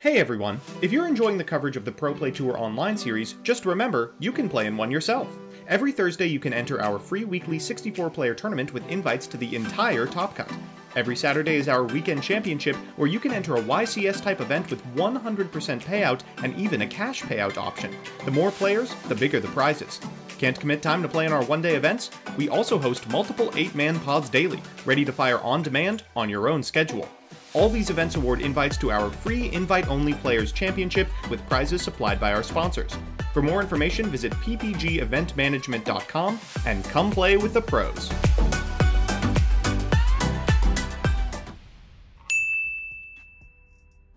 Hey everyone! If you're enjoying the coverage of the Pro Play Tour Online series, just remember, you can play in one yourself. Every Thursday you can enter our free weekly 64-player tournament with invites to the entire Top Cut. Every Saturday is our Weekend Championship, where you can enter a YCS-type event with 100% payout and even a cash payout option. The more players, the bigger the prizes. Can't commit time to play in our one-day events? We also host multiple 8-man pods daily, ready to fire on demand on your own schedule. All these events award invites to our free invite-only Players Championship with prizes supplied by our sponsors. For more information, visit ppgeventmanagement.com and come play with the pros.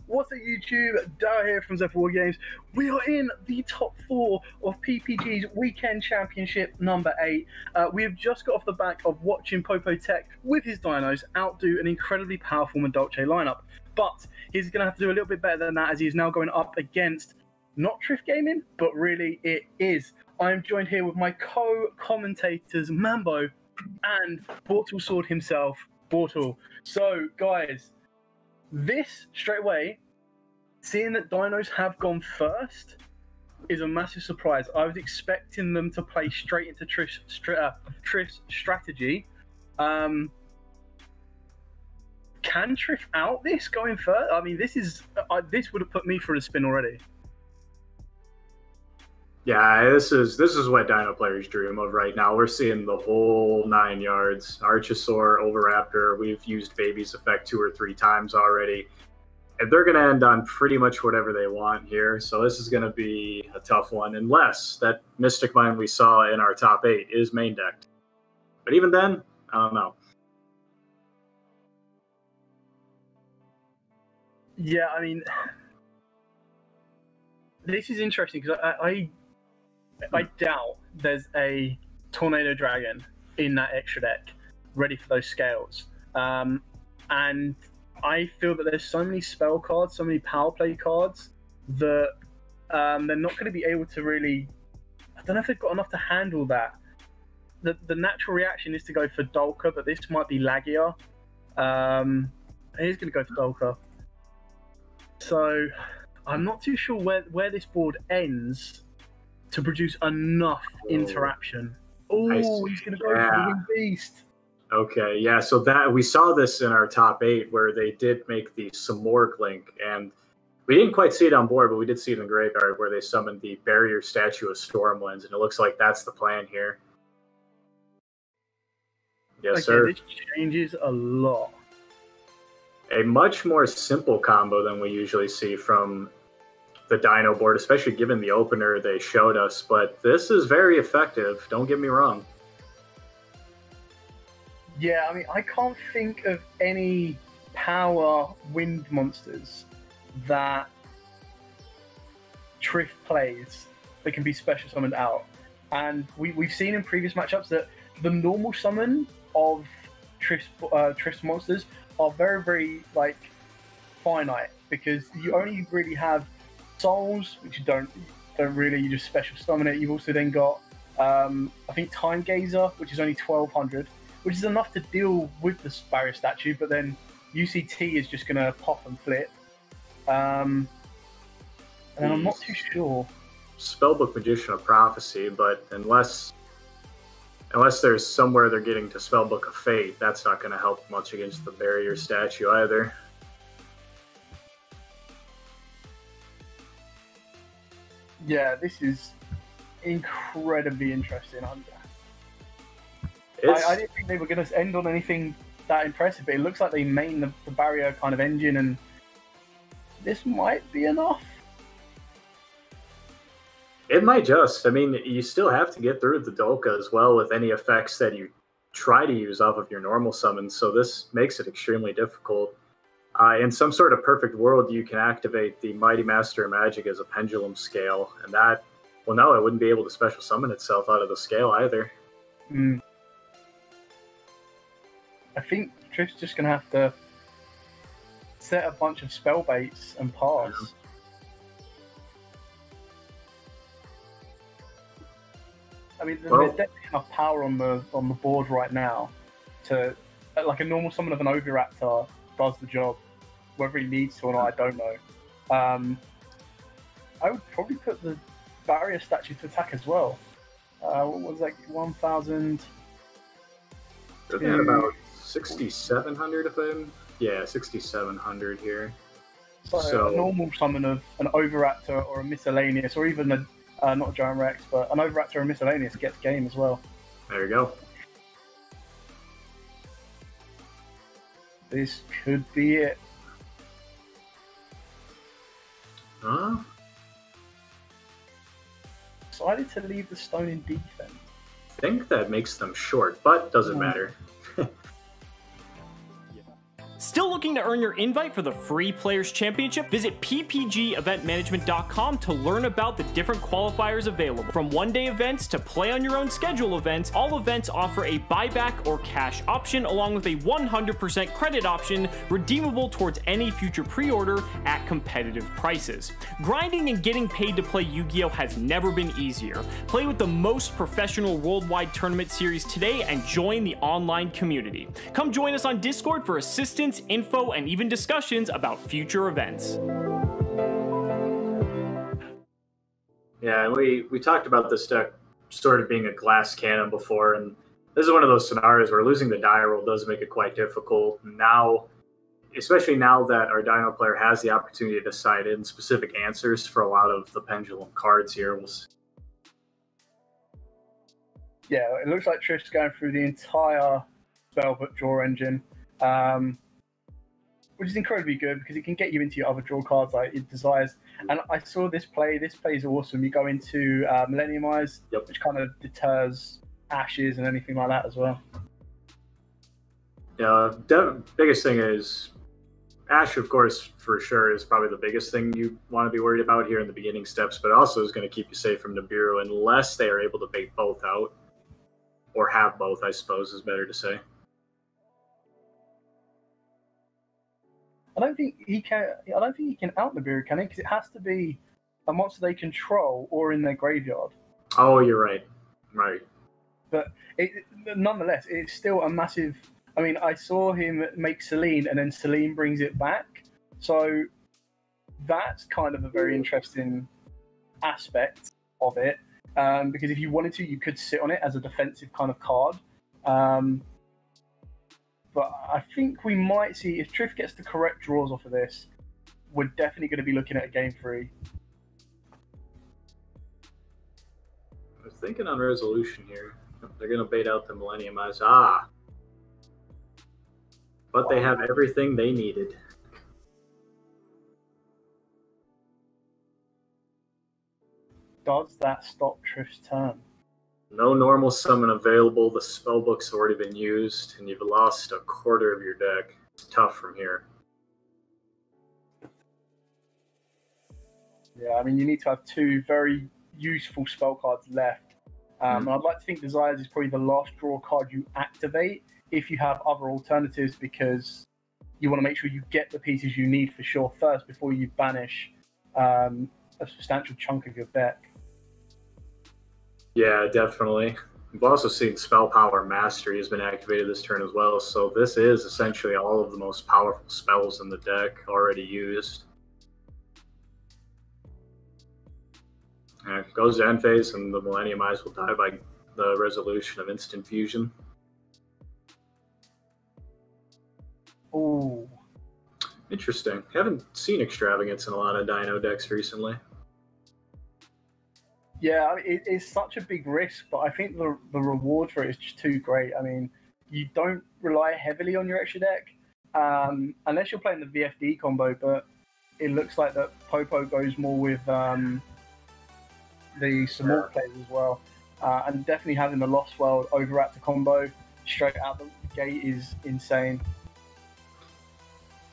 What's up YouTube, Darryl here from YuGiOh. We are in the top 4 of PPG's Weekend Championship number 8. We have just got off the back of watching Popo Tech with his Dinos outdo an incredibly powerful Madolce lineup. But he's going to have to do a little bit better than that, as he is now going up against not Trif Gaming, but really it is. I am joined here with my co-commentators Mambo and Bortle Sword himself, Bortle. So guys, this straight away, seeing that Dinos have gone first is a massive surprise. I was expecting them to play straight into Trif's strategy. Can Trif out this going first? I mean, this would have put me through the spin already. Yeah, this is what Dino players dream of right now. We're seeing the whole 9 yards. Archosaur, Oviraptor, we've used Baby's effect 2 or 3 times already. And they're going to end on pretty much whatever they want here. So this is going to be a tough one, unless that Mystic Mine we saw in our top 8 is main decked. But even then, I don't know. Yeah, I mean, this is interesting because I doubt there's a Tornado Dragon in that extra deck ready for those scales. And I feel that there's so many spell cards, so many power play cards that they're not going to be able to really... I don't know if they've got enough to handle that. The natural reaction is to go for Dolka, but this might be laggier. He's going to go for Dolka. So I'm not too sure where this board ends to produce enough interaction. Oh, he's going to go for the Winged Beast. Okay, yeah, so that we saw this in our top 8 where they did make the Samorg link, and we didn't quite see it on board, but we did see it in the graveyard where they summoned the Barrier Statue of Stormlands, and it looks like that's the plan here. Yes, sir. This changes a lot. A much more simple combo than we usually see from the Dino board, especially given the opener they showed us, but this is very effective, don't get me wrong. Yeah, I mean, I can't think of any power wind monsters that Trif plays that can be special summoned out. And we've seen in previous matchups that the normal summon of Trif's monsters are very, very, like, finite, because you only really have Souls, which you don't really, you just special summon it. You've also then got, I think, Time Gazer, which is only 1200. Which is enough to deal with the Barrier Statue, but then UCT is just going to pop and flip. And I'm not too sure. Spellbook Magician of Prophecy, but unless there's somewhere they're getting to Spellbook of Fate, that's not going to help much against the Barrier Statue either. Yeah, this is incredibly interesting. I didn't think they were going to end on anything that impressive, but it looks like they main the Barrier kind of engine, and this might be enough. It might just. I mean, you still have to get through the Dolka as well with any effects that you try to use off of your normal summons, so this makes it extremely difficult. In some sort of perfect world, you can activate the Mighty Master of Magic as a pendulum scale, and that, well, no, it wouldn't be able to special summon itself out of the scale either. I think Trif's just going to have to set a bunch of spell baits and pass. Yeah. I mean, there's definitely enough power on the board right now to, like, a normal summon of an Oviraptor does the job. Whether he needs to or not, I don't know. I would probably put the barrier statue to attack as well. What was like 1,000? Looking at about 6,700 if I'm... Yeah, 6,700 here. So a normal summon of an Overraptor or a Miscellaneous, or even a not a Giant Rex, but an Overraptor or a Miscellaneous gets game as well. There you go. This could be it. Huh? Decided to leave the stone in defense. I think that makes them short, but doesn't matter. Still looking to earn your invite for the free Players Championship? Visit ppgeventmanagement.com to learn about the different qualifiers available. From one-day events to play-on-your-own schedule events, all events offer a buyback or cash option along with a 100% credit option redeemable towards any future pre-order at competitive prices. Grinding and getting paid to play Yu-Gi-Oh! Has never been easier. Play with the most professional worldwide tournament series today and join the online community. Come join us on Discord for assistance, info, and even discussions about future events. Yeah, we talked about this deck sort of being a glass cannon before, and this is one of those scenarios where losing the die roll does make it quite difficult. Now, especially now that our Dino player has the opportunity to decide in specific answers for a lot of the pendulum cards here. Yeah, it looks like Trif's going through the entire spellbook draw engine. Which is incredibly good because it can get you into your other draw cards like it desires. And I saw this play. This play is awesome. You go into Millenniumize, which kind of deters ashes and anything like that as well. Yeah, the biggest thing is Ash, of course, for sure, is probably the biggest thing you want to be worried about here in the beginning steps, but also is going to keep you safe from Nibiru unless they are able to bait both out. Or have both, I suppose, is better to say. I don't think he can out Nibiru, can he? Because it has to be a monster they control or in their graveyard. Oh, you're right. Right. But nonetheless, it's still a massive. I mean, I saw him make Celine, and then Celine brings it back. So that's kind of a very interesting aspect of it. Because if you wanted to, you could sit on it as a defensive kind of card. But I think we might see, if Trif gets the correct draws off of this, we're definitely going to be looking at a game 3. I was thinking on resolution here. They're going to bait out the Millenniumize. But they have everything they needed. Does that stop Trif's turn? No normal summon available. The spellbook's already been used, and you've lost a quarter of your deck. It's tough from here. Yeah, I mean, you need to have 2 very useful spell cards left. And I'd like to think Desires is probably the last draw card you activate if you have other alternatives, because you want to make sure you get the pieces you need for sure first before you banish a substantial chunk of your deck. Yeah, definitely. We've also seen Spell Power Mastery has been activated this turn as well, so this is essentially all of the most powerful spells in the deck already used. Goes to end phase, and the Millenniumize will die by the resolution of Instant Fusion. Ooh. Interesting. Haven't seen Extravagance in a lot of Dino decks recently. Yeah, it's such a big risk, but I think the reward for it is just too great. I mean, you don't rely heavily on your extra deck, unless you're playing the VFD combo, but it looks like that Popo goes more with the Samort plays as well. And definitely having the Lost World Overraptor combo straight out the gate is insane.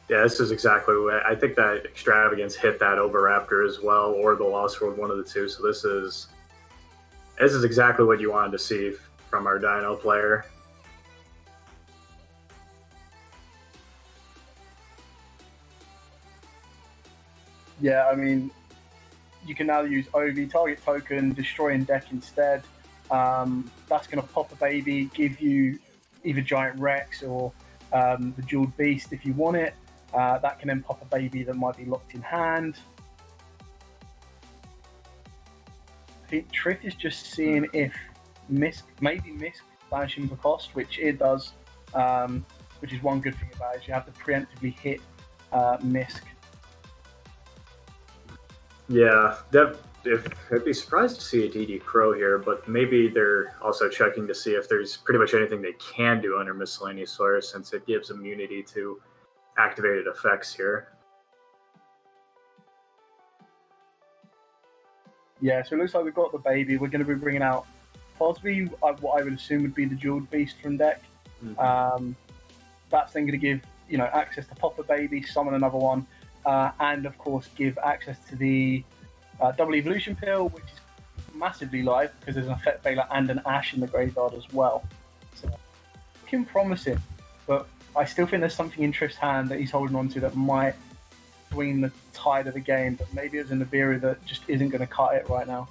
Yeah, this is exactly what I think that Extravagance hit that Overraptor as well, or the Lost World, one of the two. So this is exactly what you wanted to see from our Dino player. Yeah, I mean, you can now use OV, target token, destroy in deck instead. That's going to pop a baby, give you either Giant Rex or the Jeweled Beast if you want it. That can then pop a baby that might be locked in hand. I think Trif is just seeing if Misk, maybe Misk banishing the cost, which it does, which is one good thing about it, is you have to preemptively hit Misk. Yeah, I'd be surprised to see a DD Crow here, but maybe they're also checking to see if there's pretty much anything they can do under Miscellaneous Source, since it gives immunity to activated effects here. Yeah, so it looks like we've got the baby. We're going to be bringing out possibly what I would assume would be the Jeweled Beast from deck. Mm-hmm. That's then going to give access to pop a baby, summon another one, and of course give access to the double evolution pill, which is massively live because there's an effect failure and an ash in the graveyard as well. So looking promising, but I still think there's something in Trif's hand that he's holding on to that might swing the tide of the game, but maybe it's a Nibiru that just isn't going to cut it right now.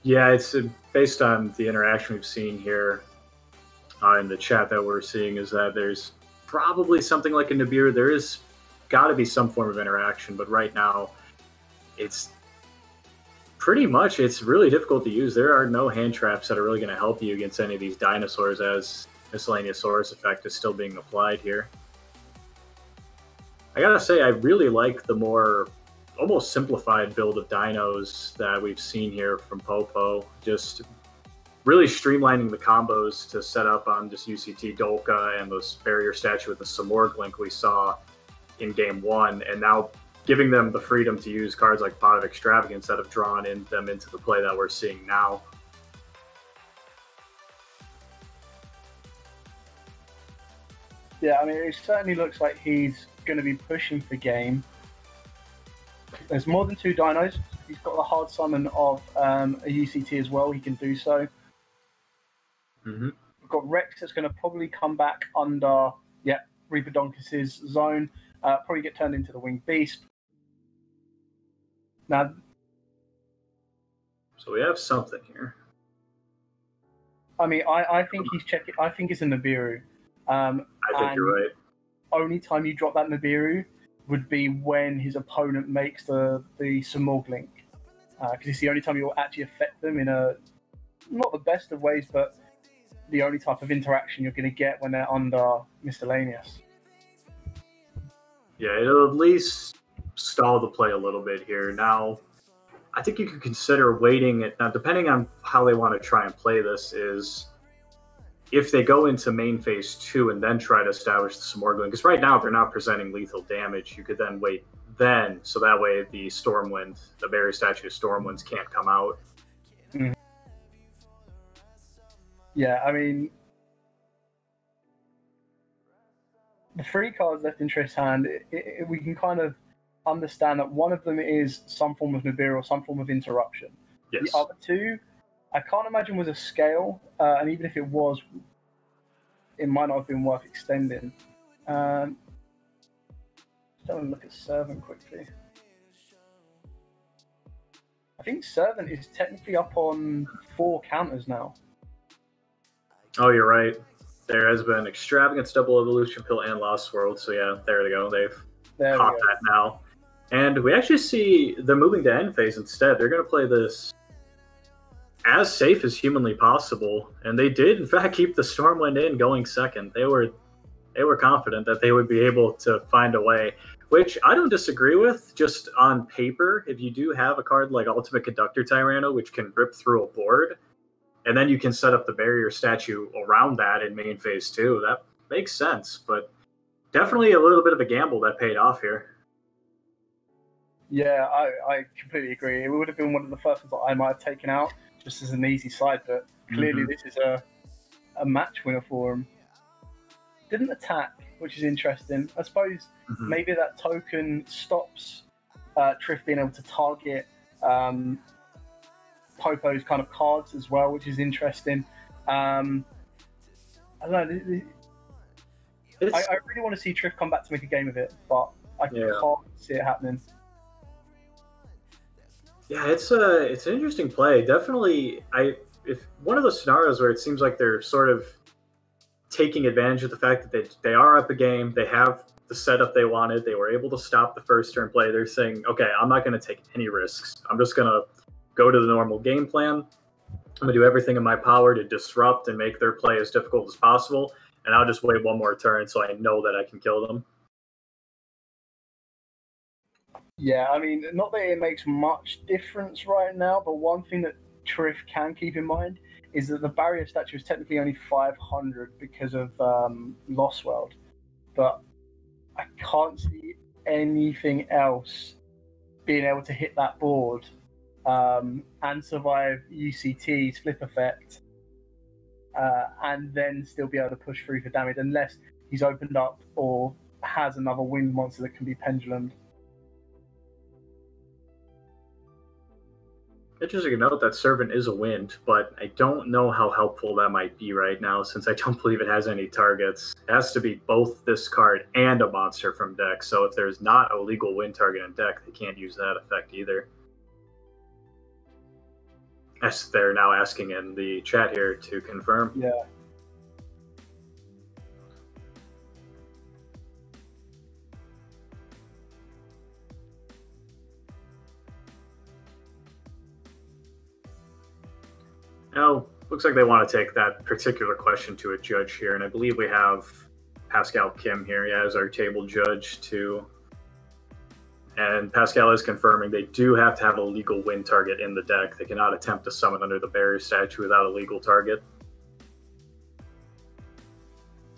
Yeah, it's based on the interaction we've seen here in the chat that we're seeing is that there's probably something like a Nibiru. There is got to be some form of interaction, but right now it's really difficult to use. There are no hand traps that are really going to help you against any of these dinosaurs as Miscellaneous Source effect is still being applied here. I gotta say, I really like the more almost simplified build of dinos that we've seen here from Popo. Just really streamlining the combos to set up on just UCT Dolka and those barrier statue with the Samorg link we saw in game 1, and now giving them the freedom to use cards like Pot of Extravagance that have drawn them into the play that we're seeing now. Yeah, I mean, it certainly looks like he's going to be pushing for game. There's more than 2 dinos. He's got the hard summon of a UCT as well. He can do so. Mm-hmm. We've got Rex that's going to probably come back under, Reaper-Donkus' zone. Probably get turned into the Winged Beast. Now, so we have something here. I mean, I think he's checking. I think it's a Nibiru. I think you're right. Only time you drop that Nibiru would be when his opponent makes the Samorg link, because it's the only time you'll actually affect them in a not the best of ways, but the only type of interaction you're going to get when they're under Miscellaneous. Yeah, it'll at least stall the play a little bit here. Now, I think you could consider waiting it. Now, depending on how they want to try and play this, is if they go into main phase 2 and then try to establish the Samorg link, because right now they're not presenting lethal damage, you could then wait so that way the Stormwind, the barrier statue of Stormwinds can't come out. Mm-hmm. Yeah, I mean, the 3 cards left in Trif's hand, we can kind of understand that one of them is some form of Nibiru or some form of interruption. Yes. The other 2, I can't imagine was a scale, and even if it was, it might not have been worth extending. Just want to look at Servant quickly. I think Servant is technically up on 4 counters now. Oh, you're right. There has been Extravagance, Double Evolution Pill, and Lost World. So yeah, there they go. They've caught that now. And we actually see they're moving to end phase instead. They're going to play this as safe as humanly possible, and they did in fact keep the Stormwind in going second. They were confident that they would be able to find a way, which I don't disagree with. Just on paper, if you do have a card like Ultimate Conductor Tyranno, which can rip through a board, and then you can set up the barrier statue around that in main phase 2, that makes sense. But definitely a little bit of a gamble that paid off here. Yeah, I completely agree. It would have been one of the first ones that I might have taken out just as an easy side, but clearly this is a match winner for him. Didn't attack, which is interesting. I suppose maybe that token stops Trif being able to target Popo's kind of cards as well, which is interesting. I don't know. I really want to see Trif come back to make a game of it, but I can't see it happening. Yeah, it's an interesting play. Definitely, if one of those scenarios where it seems like they're sort of taking advantage of the fact that they are up a game, they have the setup they wanted, they were able to stop the first turn play. They're saying, okay, I'm not going to take any risks. I'm just going to go to the normal game plan. I'm going to do everything in my power to disrupt and make their play as difficult as possible, and I'll just wait one more turn so I know that I can kill them. Yeah, I mean, not that it makes much difference right now, but one thing that Trif can keep in mind is that the barrier statue is technically only 500 because of Lost World, but I can't see anything else being able to hit that board and survive UCT's flip effect and then still be able to push through for damage unless he's opened up or has another wind monster that can be pendulumed. Interesting to note that Servant is a wind, but I don't know how helpful that might be right now since I don't believe it has any targets. It has to be both this card and a monster from deck, so if there's not a legal wind target in deck, they can't use that effect either. As they're now asking in the chat here to confirm. Yeah. Now, looks like they want to take that particular question to a judge here, and I believe we have Pascal Kim here as our table judge too. And Pascal is confirming they do have to have a legal win target in the deck. They cannot attempt to summon under the barrier statue without a legal target.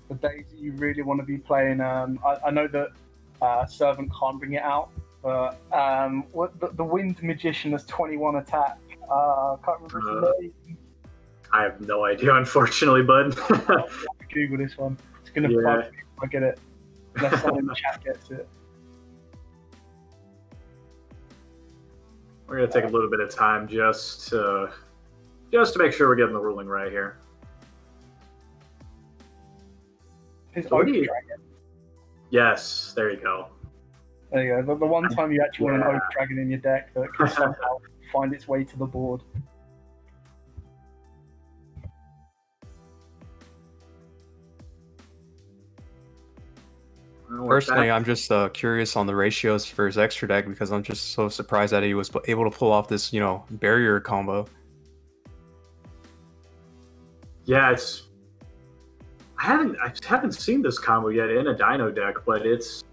The days that you really want to be playing, I know that Servant can't bring it out, but the Wind Magician has 21 attack. Can't remember his name. I have no idea, unfortunately, bud. I'll have to Google this one. It's going to bug me if I get it. Unless someone in the chat gets it. We're going to take a little bit of time just to make sure we're getting the ruling right here. His Oak Dragon. Yes, there you go. There you go. The one time you actually want an Oak Dragon in your deck that can somehow find its way to the board. Personally, I'm just curious on the ratios for his extra deck because I'm just so surprised that he was able to pull off this, barrier combo. Yeah, I haven't seen this combo yet in a Dino deck, but it's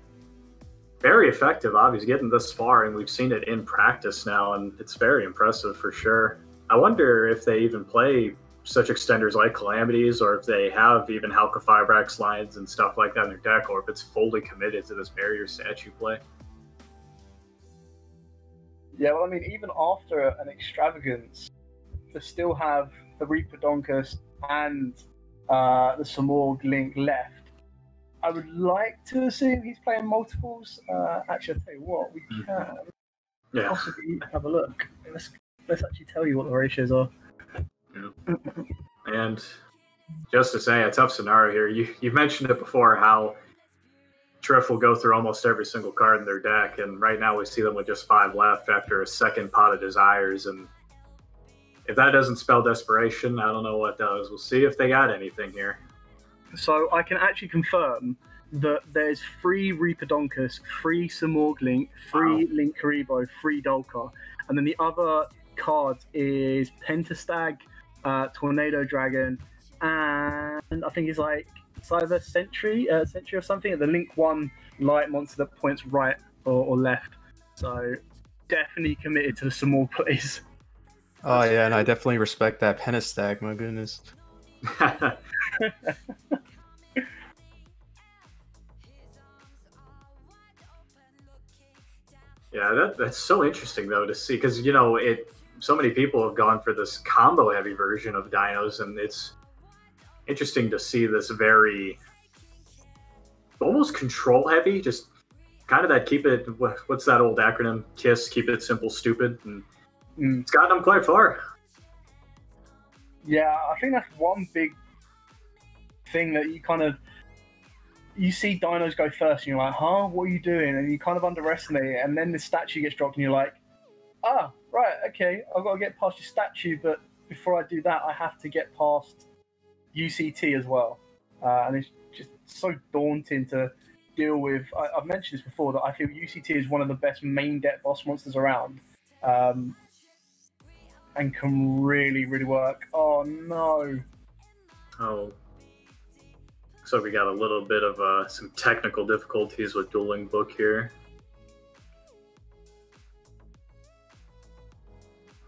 very effective. Obviously, getting this far, and we've seen it in practice now, and it's very impressive for sure. I wonder if they even play such extenders like Calamities, or if they have even Halka Fibrax lines and stuff like that in their deck, or if it's fully committed to this barrier statue play. Yeah, well, I mean, even after an extravagance, to still have the Reaper-Donkus and the Samorg Link left, I would like to assume he's playing multiples. Actually, I'll tell you what, we can possibly have a look. Let's actually tell you what the ratios are. Yeah. And just to say, a tough scenario here. You've mentioned it before, how Trif will go through almost every single card in their deck, and right now we see them with just 5 left after a second pot of Desires, and if that doesn't spell desperation, I don't know what does. We'll see if they got anything here. So I can actually confirm that there's 3 Reaper-Donkus, 3 Samorg Link, 3 Link Karibo, 3 Dolkar, and then the other card is Pentastag, Tornado Dragon, and I think it's either Sentry or something. The Link 1 light monster that points right or left. So definitely committed to the Samorg plays. Oh yeah, and I definitely respect that Pentastag. My goodness. Yeah, that's so interesting though to see, because so many people have gone for this combo heavy version of Dinos, and it's interesting to see this very almost control heavy, just kind of that keep it, what's that old acronym, KISS, keep it simple stupid, and it's gotten them quite far. Yeah, I think that's one big thing that you see Dinos go first and you're like, huh, what are you doing? And you kind of underestimate it, and then the statue gets dropped and you're like, right, okay, I've got to get past your statue, but before I do that, I have to get past UCT as well. and it's just so daunting to deal with. I've mentioned this before, that I feel UCT is one of the best main deck boss monsters around, and can really, really work. Oh no. Oh. So we got a little bit of some technical difficulties with Dueling Book here.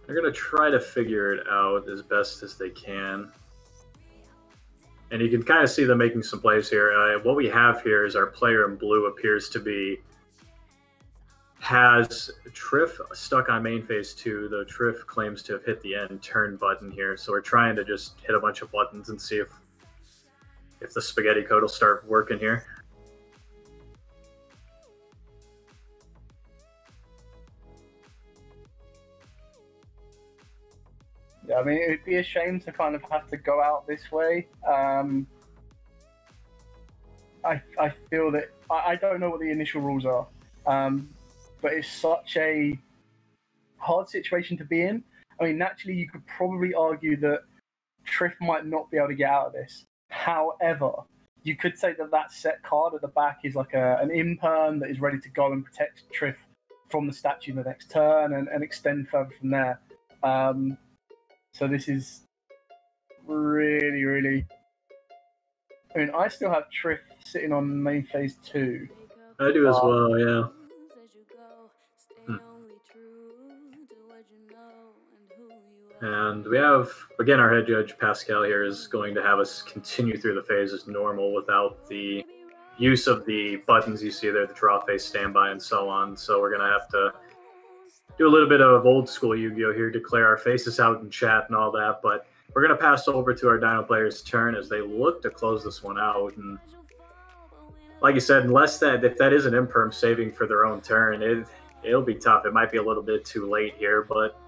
They're going to try to figure it out as best as they can. And you can kind of see them making some plays here. What we have here is our player in blue appears to has Trif stuck on main phase 2, though Trif claims to have hit the end turn button here. So we're trying to just hit a bunch of buttons and see if the spaghetti code will start working here. Yeah, I mean, it would be a shame to kind of have to go out this way. I feel that I don't know what the initial rules are, but it's such a hard situation to be in. I mean, naturally, you could probably argue that Trif might not be able to get out of this. However, you could say that that set card at the back is like an imperm that is ready to go and protect Trif from the statue the next turn and extend further from there. So this is really, really... I mean, I still have Trif sitting on main phase 2. I do as well, yeah. And we have, again, our head judge, Pascal, here is going to have us continue through the phase as normal without the use of the buttons you see there, the draw phase, standby, and so on. So we're going to have to do a little bit of old school Yu-Gi-Oh here, declare our faces out in chat and all that. But we're going to pass over to our Dino players' turn as they look to close this one out. And like you said, if that is an imperm saving for their own turn, it'll be tough. It might be a little bit too late here, but...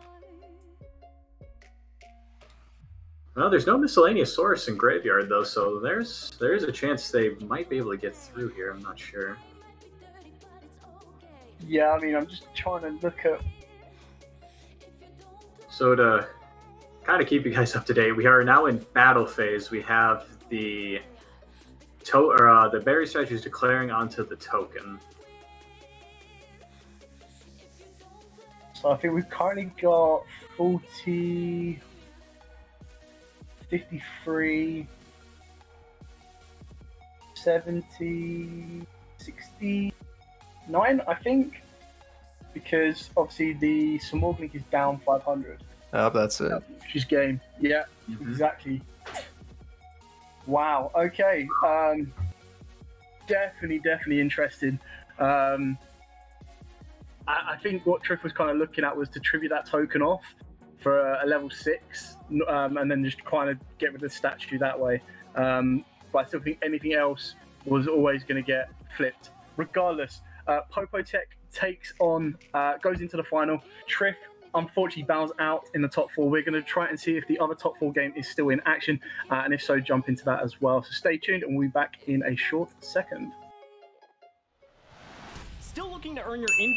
Well, there's no miscellaneous source in Graveyard, though, so there is a chance they might be able to get through here. I'm not sure. Yeah, I mean, I'm just trying to look at... So to kind of keep you guys up to date, we are now in battle phase. We have the berry statues declaring onto the token. So I think we've currently got 40... 53, 70, 69, I think, because obviously the Smog Link is down 500. Oh, that's it. Which is game. Yeah, exactly. Wow, okay. Definitely interested. I think what Trif was kind of looking at was to tribute that token off for a level 6, and then just kind of get rid of the statue that way. But I still think anything else was always going to get flipped. Regardless, Popotech goes into the final. Trif unfortunately bows out in the top 4. We're going to try and see if the other top 4 game is still in action, and if so, jump into that as well. So stay tuned, and we'll be back in a short second. Still looking to earn your invite?